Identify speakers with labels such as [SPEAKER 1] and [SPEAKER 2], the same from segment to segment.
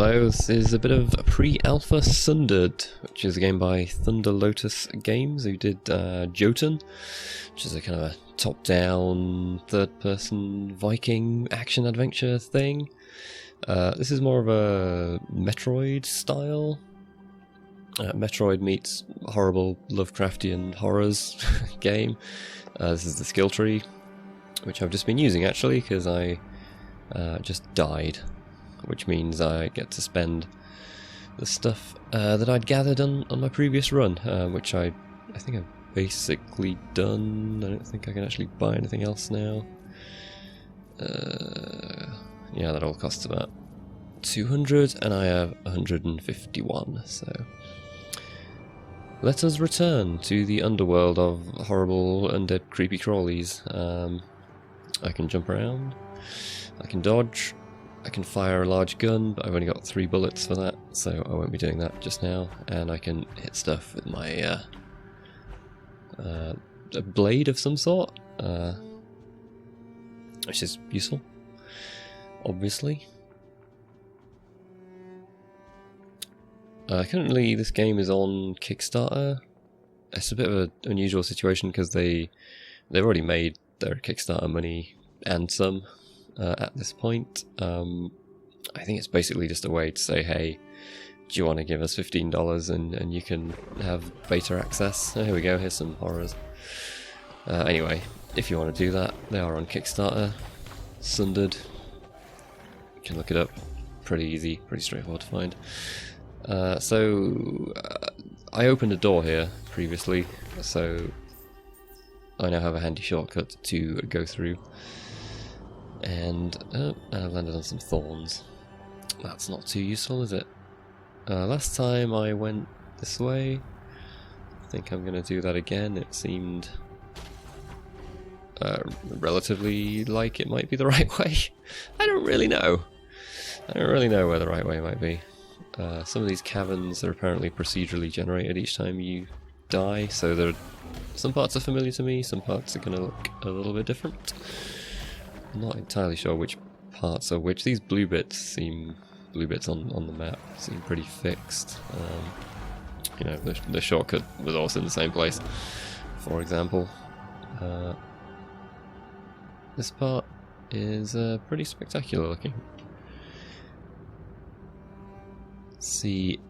[SPEAKER 1] Hello, this is a bit of pre-alpha Sundered, which is a game by Thunder Lotus Games, who did Jotun, which is a kind of a top-down, third-person Viking action-adventure thing. This is more of a Metroid style. Metroid meets horrible Lovecraftian horrors game. This is the skill tree, which I've just been using actually, because I just died. Which means I get to spend the stuff that I'd gathered on my previous run, which I think I've basically done. I don't think I can actually buy anything else now. Yeah, that all costs about 200, and I have 151, so... Let us return to the underworld of horrible undead creepy crawlies. I can jump around, I can dodge, I can fire a large gun, but I've only got 3 bullets for that, so I won't be doing that just now. And I can hit stuff with my a blade of some sort, which is useful, obviously. Currently, this game is on Kickstarter. It's a bit of an unusual situation because they've already made their Kickstarter money and some. At this point, I think it's basically just a way to say, hey, do you want to give us $15 and you can have beta access? Oh, here we go, here's some horrors. Anyway, if you want to do that, they are on Kickstarter. Sundered. You can look it up. Pretty easy, pretty straightforward to find. I opened a door here previously, so I now have a handy shortcut to go through. And I've landed on some thorns. That's not too useful, is it? Last time I went this way. I think I'm going to do that again. It seemed relatively like it might be the right way. I don't really know. I don't really know where the right way might be. Some of these caverns are apparently procedurally generated each time you die, so some parts are familiar to me, some parts are going to look a little bit different. I'm not entirely sure which parts are which. These blue bits on the map seem pretty fixed. You know, the shortcut was also in the same place, for example. This part is pretty spectacular looking. Let's see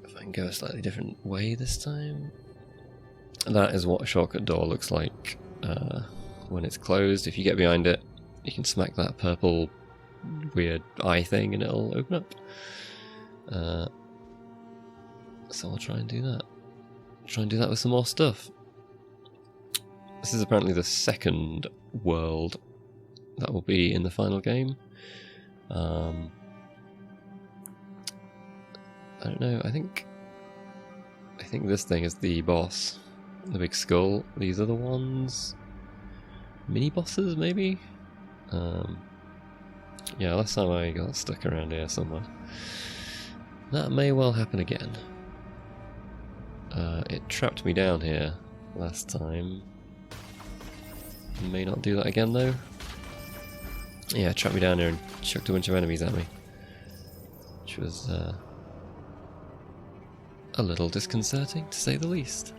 [SPEAKER 1] if I can go a slightly different way this time. That is what a shortcut door looks like when it's closed. If you get behind it, you can smack that purple weird eye thing and it'll open up. So I'll try and do that. Try and do that with some more stuff. This is apparently the second world that will be in the final game. I don't know, I think this thing is the boss. The big skull. These are the ones... mini-bosses, maybe? Yeah, last time I got stuck around here somewhere. That may well happen again. It trapped me down here last time. May not do that again, though. Yeah, it trapped me down here and chucked a bunch of enemies at me. Which was, a little disconcerting, to say the least.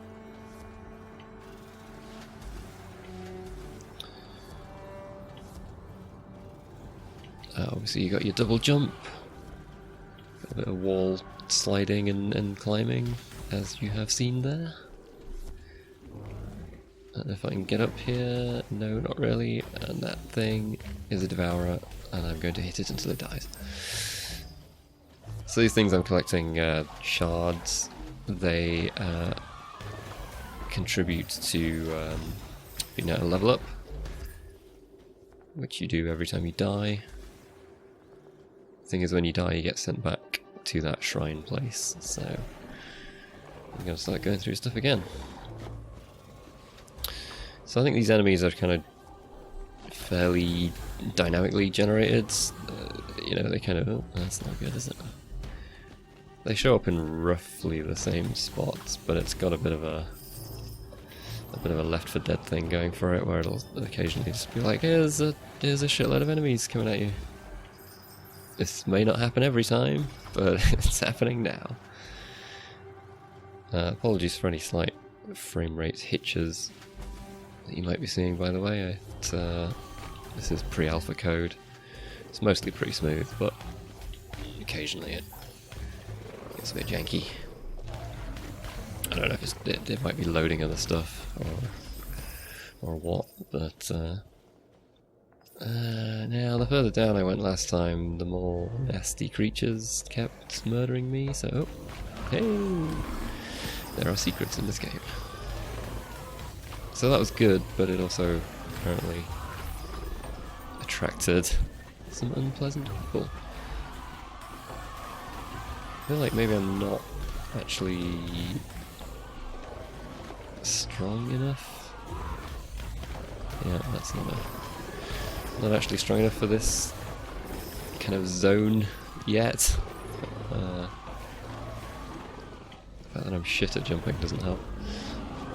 [SPEAKER 1] Obviously you got your double jump, got a bit of wall sliding and climbing, as you have seen there. I don't know if I can get up here. No, not really. And that thing is a devourer, and I'm going to hit it until it dies. So these things I'm collecting, shards, they contribute to being able to level up, which you do every time you die. Thing is, when you die, you get sent back to that shrine place, so I'm going to start going through stuff again. So I think these enemies are kind of fairly dynamically generated. You know, they kind of... oh, that's not good, is it? They show up in roughly the same spots, but it's got a bit of a Left 4 Dead thing going for it, where it'll occasionally just be like, here's a shitload of enemies coming at you. This may not happen every time, but it's happening now. Apologies for any slight frame rate hitches that you might be seeing, by the way. This is pre-alpha code. It's mostly pretty smooth, but occasionally it gets a bit janky. I don't know if it might be loading other stuff or what, but now the further down I went last time, the more nasty creatures kept murdering me, so hey, there are secrets in this game. So that was good, but it also apparently attracted some unpleasant people. I feel like maybe I'm not actually strong enough. Yeah, that's not actually strong enough for this kind of zone yet. The fact that I'm shit at jumping doesn't help.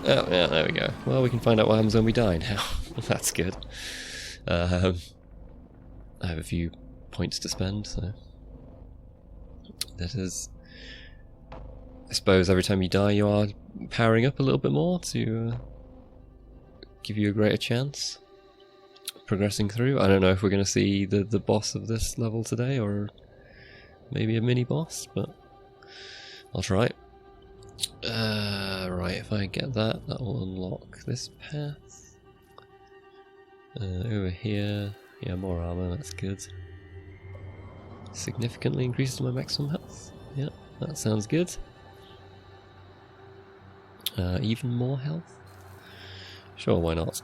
[SPEAKER 1] Oh, yeah, there we go. Well, we can find out what happens when we die now. That's good. I have a few points to spend, so that is... I suppose every time you die you are powering up a little bit more to give you a greater chance of progressing through. I don't know if we're going to see the boss of this level today, or maybe a mini-boss, but I'll try. Right, if I get that, that will unlock this path. Over here, yeah, more armor, that's good. Significantly increases my maximum health. Yeah, that sounds good. Even more health? Sure, why not?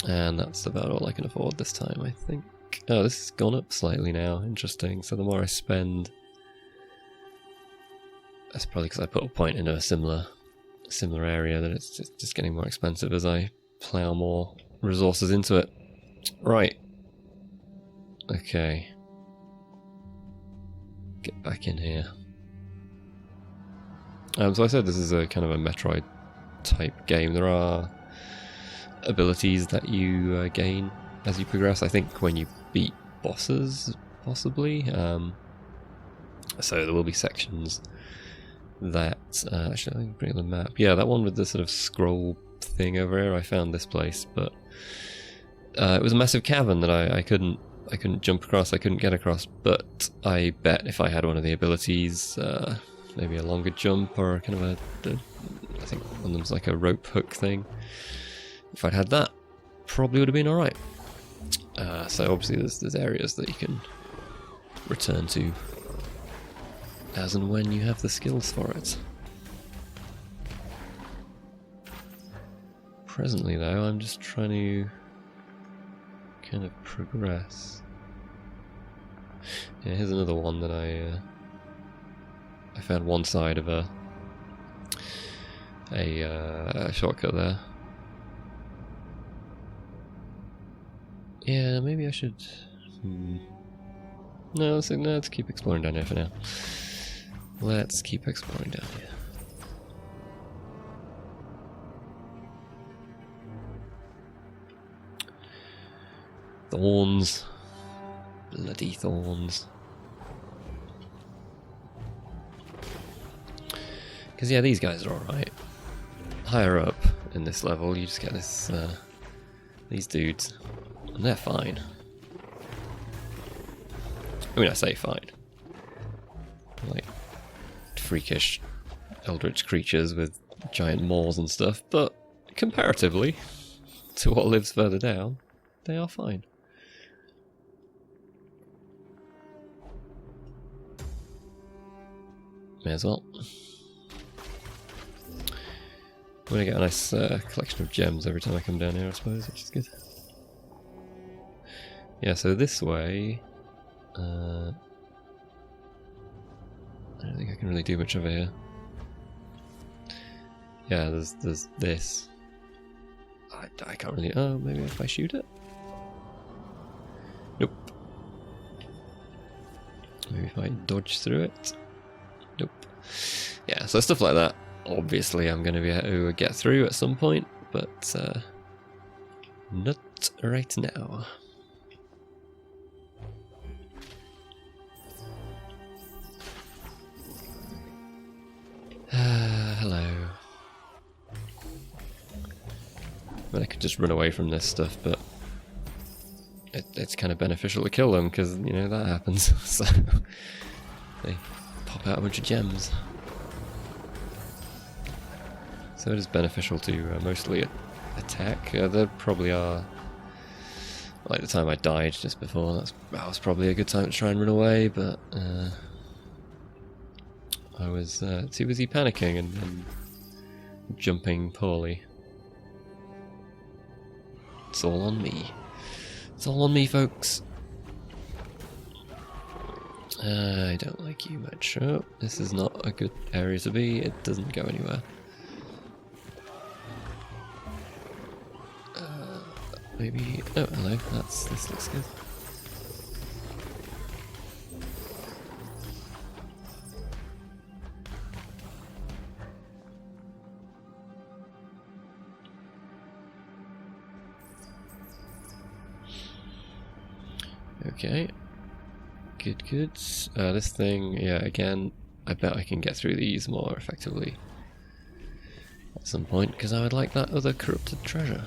[SPEAKER 1] And that's about all I can afford this time, I think. Oh, this has gone up slightly now. Interesting. So the more I spend... That's probably because I put a point in a similar area, that it's just getting more expensive as I plough more resources into it. Right. Okay. Get back in here. So I said this is a kind of a Metroid type game. There are abilities that you gain as you progress, I think when you beat bosses, possibly. So there will be sections that... actually, I can bring up the map. Yeah, that one with the sort of scroll thing over here, I found this place, but it was a massive cavern that I couldn't jump across, I couldn't get across, but I bet if I had one of the abilities, maybe a longer jump or kind of I think one of them's like a rope hook thing, if I'd had that, probably would have been alright. So obviously there's areas that you can return to as and when you have the skills for it. Presently though, I'm just trying to kind of progress. Yeah, here's another one that I found one side of a shortcut there. Yeah, maybe I should... No, let's keep exploring down here for now. Let's keep exploring down here. Thorns. Bloody thorns. Because yeah, these guys are alright. Higher up in this level, you just get this, these dudes, and they're fine. I mean, I say fine. Like, freakish eldritch creatures with giant maws and stuff, but comparatively to what lives further down, they are fine. May as well. I'm gonna get a nice collection of gems every time I come down here, I suppose, which is good. Yeah, so this way... I don't think I can really do much over here. Yeah, there's this. I can't really... Oh, maybe if I shoot it? Nope. Maybe if I dodge through it? Nope. Yeah, so stuff like that. Obviously I'm going to be able to get through at some point, but not right now. hello. I mean, I could just run away from this stuff, but it's kind of beneficial to kill them, because, you know, that happens. So they pop out a bunch of gems. So it is beneficial to mostly attack. There probably are, like the time I died just before, that was probably a good time to try and run away, but I was too busy panicking and jumping poorly. It's all on me. It's all on me, folks. I don't like you much. Oh, this is not a good area to be. It doesn't go anywhere. Maybe... oh, hello. This looks good. Okay. Good. This thing, yeah, again, I bet I can get through these more effectively at some point, because I would like that other corrupted treasure.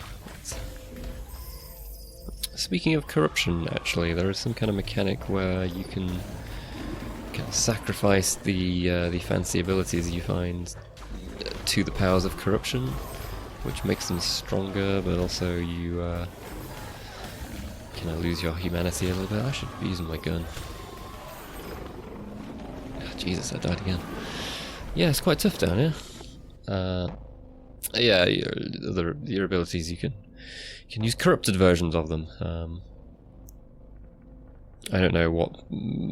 [SPEAKER 1] Speaking of corruption, actually, there is some kind of mechanic where you can kind of sacrifice the fancy abilities you find to the powers of corruption, which makes them stronger, but also you kind of lose your humanity a little bit. I should be using my gun. Oh, Jesus, I died again. Yeah, it's quite tough down here. Yeah, your abilities, you can use corrupted versions of them. I don't know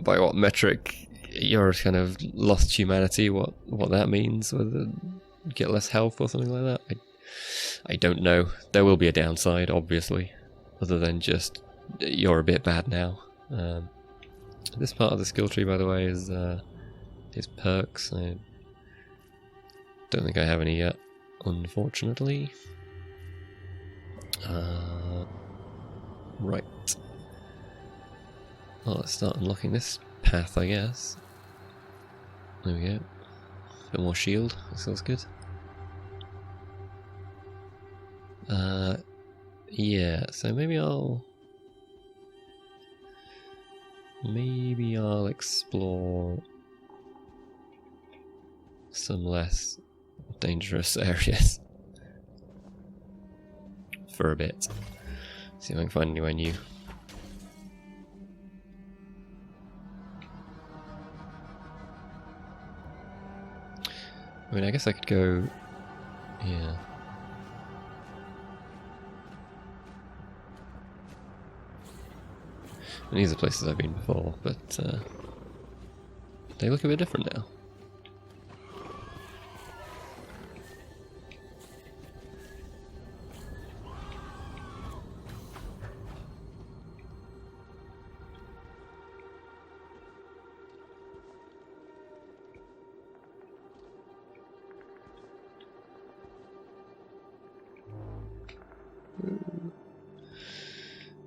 [SPEAKER 1] by what metric your kind of lost humanity, what that means, whether you get less health or something like that. I don't know. There will be a downside, obviously, other than just you're a bit bad now. This part of the skill tree, by the way, is perks. I don't think I have any yet, unfortunately. Right. Well, let's start unlocking this path, I guess. There we go. A bit more shield. That feels good. Yeah. So maybe I'll explore some less dangerous areas for a bit. See if I can find anywhere new. I mean, I guess I could go... yeah. And these are places I've been before, but they look a bit different now.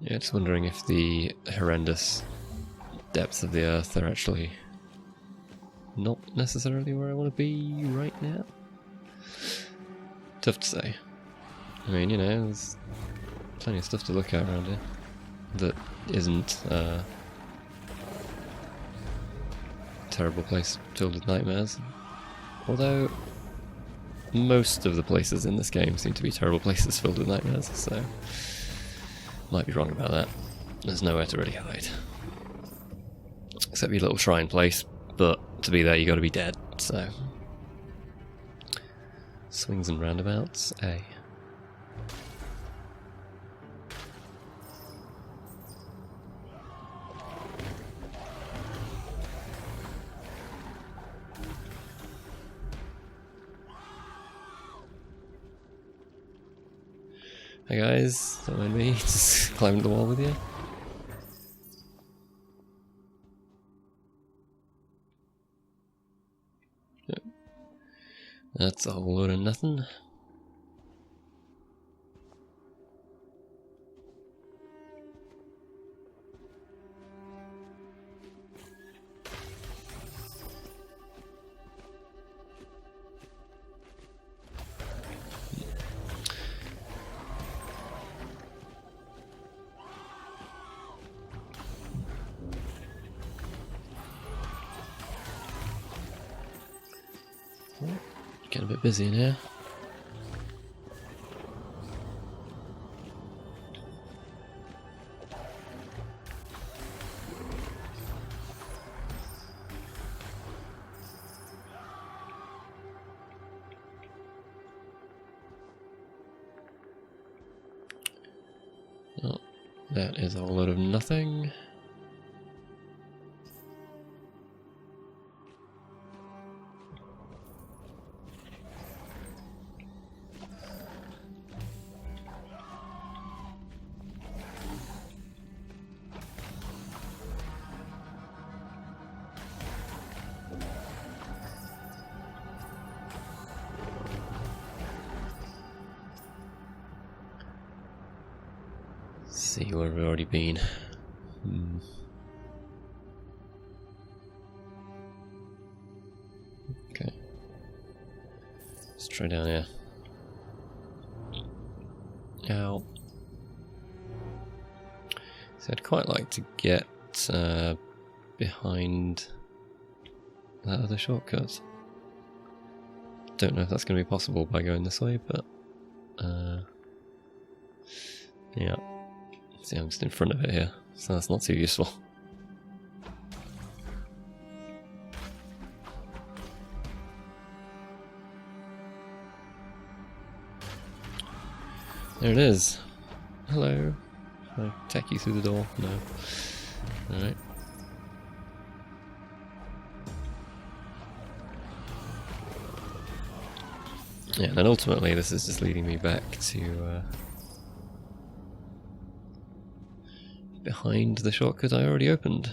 [SPEAKER 1] Yeah, just wondering if the horrendous depths of the earth are actually not necessarily where I want to be right now. Tough to say. I mean, you know, there's plenty of stuff to look at around here that isn't a terrible place filled with nightmares. Although most of the places in this game seem to be terrible places filled with nightmares, so might be wrong about that. There's nowhere to really hide. Except your little shrine place, but to be there you gotta be dead, so... swings and roundabouts, eh? Hi guys, don't mind me, just climbing the wall with you. Yep. That's a whole load of nothing. bit busy in here. Well, that is a whole lot of nothing. See where we've already been. Okay. Let's try down here. Ow. So I'd quite like to get behind that other shortcut. Don't know if that's going to be possible by going this way, but yeah. See, I'm just in front of it here, so that's not too useful. There it is. Hello. Can I take you through the door? No. Alright. Yeah, and then ultimately this is just leading me back to behind the shortcut I already opened.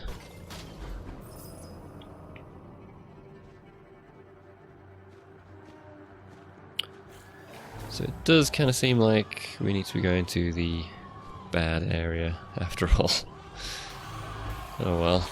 [SPEAKER 1] So it does kind of seem like we need to be going to the bad area after all. Oh well.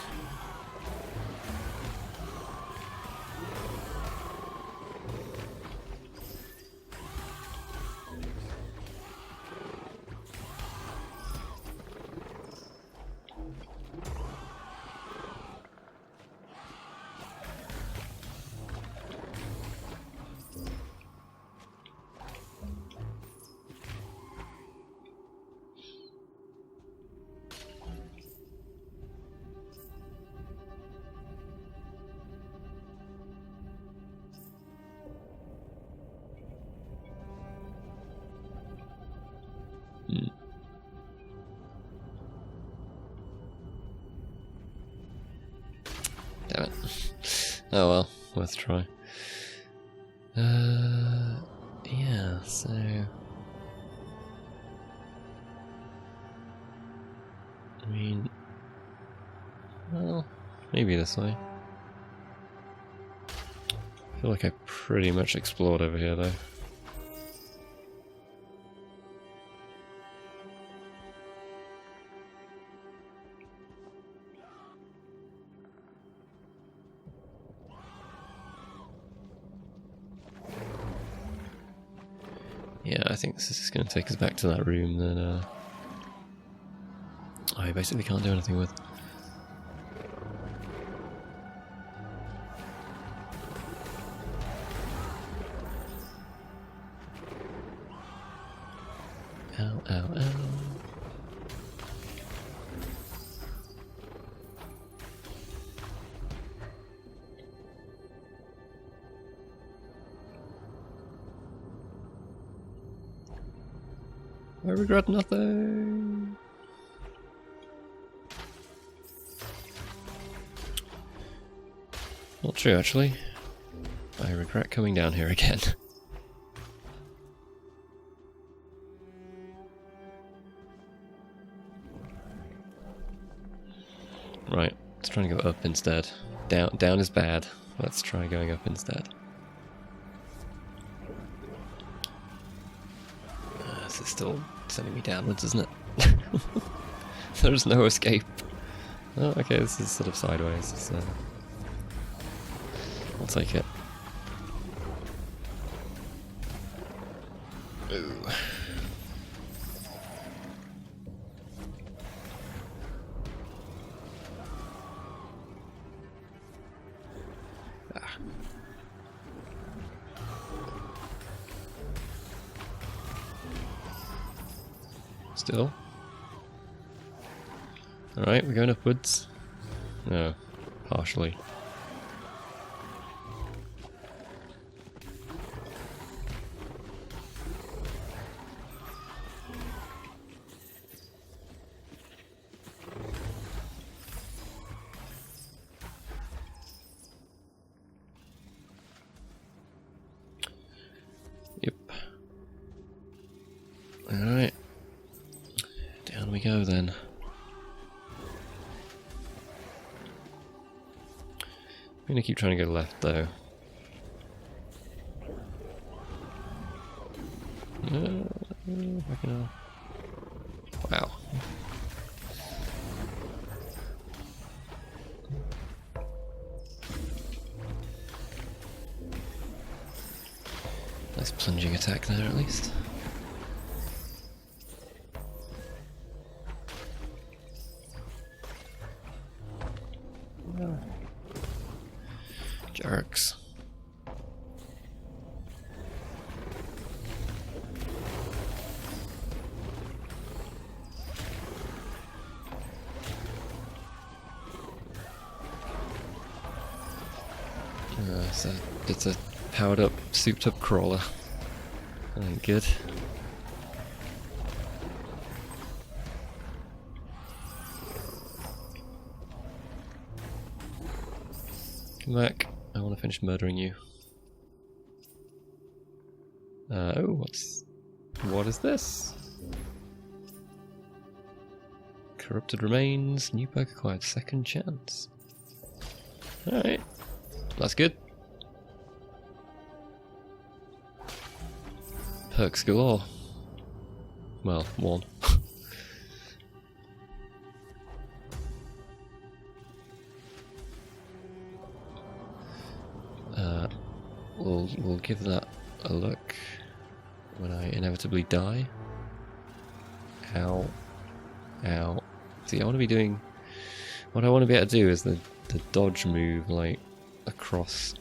[SPEAKER 1] Damn it. Oh well, worth a try. Yeah, so... I mean... Well, maybe this way. I feel like I pretty much explored over here though. Yeah, I think this is going to take us back to that room that I basically can't do anything with. Ow, ow, ow. I regret nothing. Not true, actually. I regret coming down here again. Right, let's try and go up instead. Down is bad. Let's try going up instead. This is still sending me downwards, isn't it? There's no escape. Oh, okay, this is sort of sideways, so I'll take it. Ooh. Still. Alright, we're going upwards. No, partially. Yep. Alright. Down we go then. I'm gonna keep trying to go left though. Wow. Nice plunging attack there at least. Jerks. So it's a powered up, souped up crawler. That ain't good. Come back. I want to finish murdering you. Oh, what is this? Corrupted remains, new perk acquired, second chance. Alright, that's good. Perks galore. Well, one. We'll give that a look when I inevitably die. Ow. Ow. See, I want to be doing... What I want to be able to do is the dodge move, like, across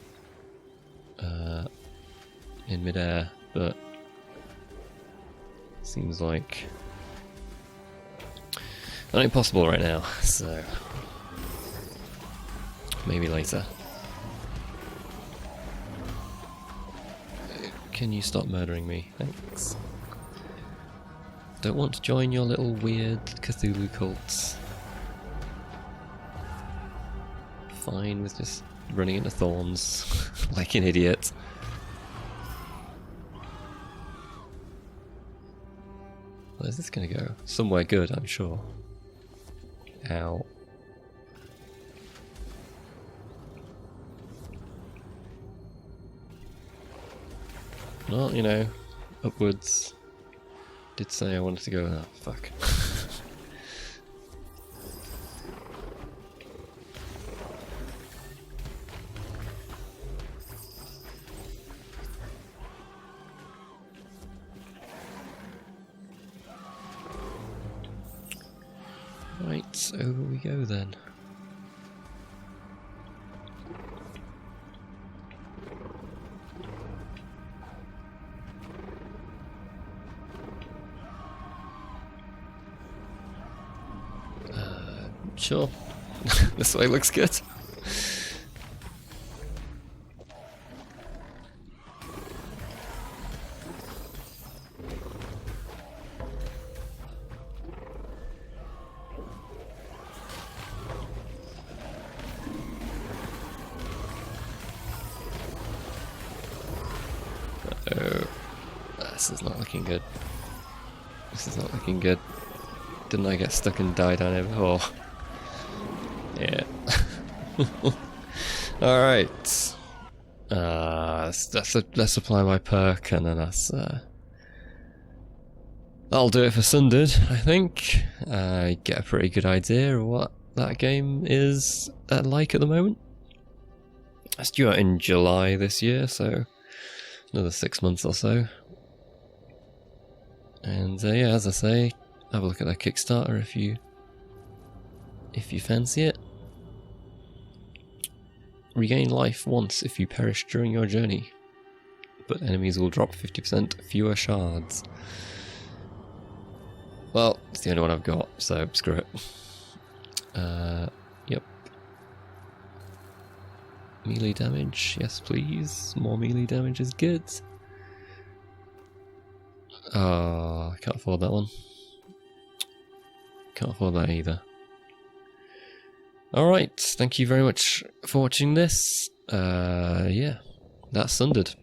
[SPEAKER 1] in midair, but seems like not impossible right now, so maybe later. Can you stop murdering me? Thanks. Don't want to join your little weird Cthulhu cults. Fine with just running into thorns like an idiot. Where's this gonna go? Somewhere good, I'm sure. Ow. Well, you know, upwards. Did say I wanted to go. Oh, fuck. Right, over we go then. Sure. This way looks good. Uh-oh. This is not looking good. This is not looking good. Didn't I get stuck and die down here before? Yeah. Alright. Let's apply my perk and then that'll do it for Sundered, I think. I get a pretty good idea of what that game is like at the moment. It's due out in July this year, so another 6 months or so. And yeah, as I say, have a look at that Kickstarter if you fancy it. Regain life once if you perish during your journey, but enemies will drop 50% fewer shards. Well, it's the only one I've got, so screw it. Yep. Melee damage, yes please. More melee damage is good. Oh, I can't afford that one. Can't afford that either. Alright, thank you very much for watching this. Yeah, that's Sundered.